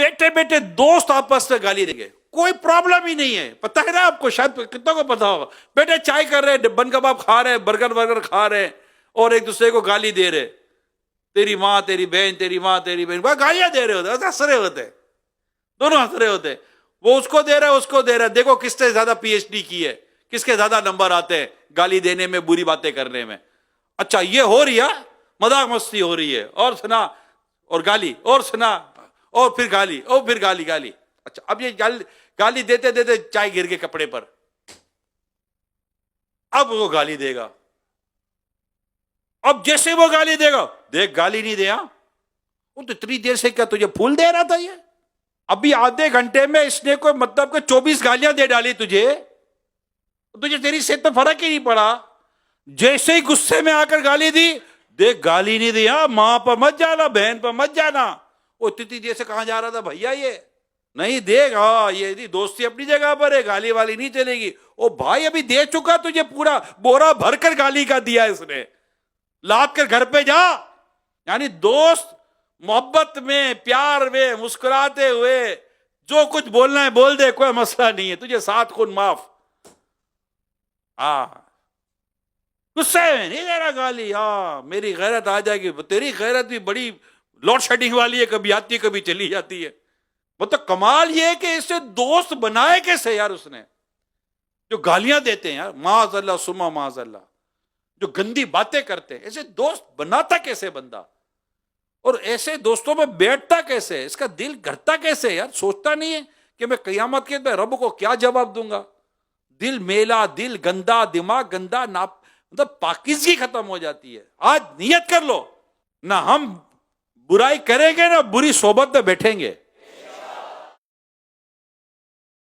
बैठे बैठे दोस्त आपस में गाली देंगे, कोई प्रॉब्लम ही नहीं है। पता है ना आपको, शायद कितनों को पता होगा। बैठे चाय कर रहे, बन कबाब खा रहे, बर्गर खा रहे और एक दूसरे को गाली दे रहे, तेरी माँ तेरी बहन, तेरी माँ तेरी बहन, गालियां दे रहे होते, हंस रहे होते, दोनों हंस रहे होते। वो उसको दे रहा है, उसको दे रहा है, देखो किसने ज्यादा पीएचडी की है, किसके ज्यादा नंबर आते हैं गाली देने में, बुरी बातें करने में। अच्छा ये हो रही है, मजाक मस्ती हो रही है, और सुना और गाली, और सुना और फिर गाली, और फिर गाली गाली। अच्छा अब ये गाली देते देते चाय गिर गए कपड़े पर, अब वो गाली देगा। अब जैसे वो गाली देगा, देख गाली नहीं दिया, वो तो इतनी देर से क्या तुझे फूल दे रहा था ये, अभी आधे घंटे में इसने कोई मतलब के 24 गालियां दे डाली तुझे, तुझे तेरी सेहत पे फर्क ही नहीं पड़ा। जैसे ही गुस्से में आकर गाली दी, देख गाली नहीं दिया, मां पर मत जाना, बहन पर मत जाना। वो इतनी देर से कहां जा रहा था भैया ये, नहीं देख, हाँ ये दोस्ती अपनी जगह पर है, गाली वाली नहीं चलेगी। ओ भाई अभी दे चुका तुझे, पूरा बोरा भरकर गाली का दिया इसने, लाद कर घर पे जा। यानी दोस्त मोहब्बत में, प्यार में, मुस्कुराते हुए जो कुछ बोलना है बोल दे, कोई मसला नहीं है, तुझे 7 खून माफ। गुस्से में नहीं दे रहा गाली, हाँ मेरी गैरत आ जाएगी। तेरी गैरत भी बड़ी लोड शेडिंग वाली है, कभी आती है कभी चली जाती है। मतलब कमाल ये है कि इससे दोस्त बनाए कैसे यार उसने, जो गालियां देते हैं यार, माज़अल्लाह सुमा माज़अल्लाह, जो गंदी बातें करते हैं, ऐसे दोस्त बनाता कैसे बंदा, और ऐसे दोस्तों में बैठता कैसे, इसका दिल करता कैसे यार। सोचता नहीं है कि मैं क़यामत के दिन रब को क्या जवाब दूंगा। दिल मेला, दिल गंदा, दिमाग गंदा, ना मतलब पाकीज़गी खत्म हो जाती है। आज नियत कर लो, ना हम बुराई करेंगे ना बुरी सोबत में बैठेंगे।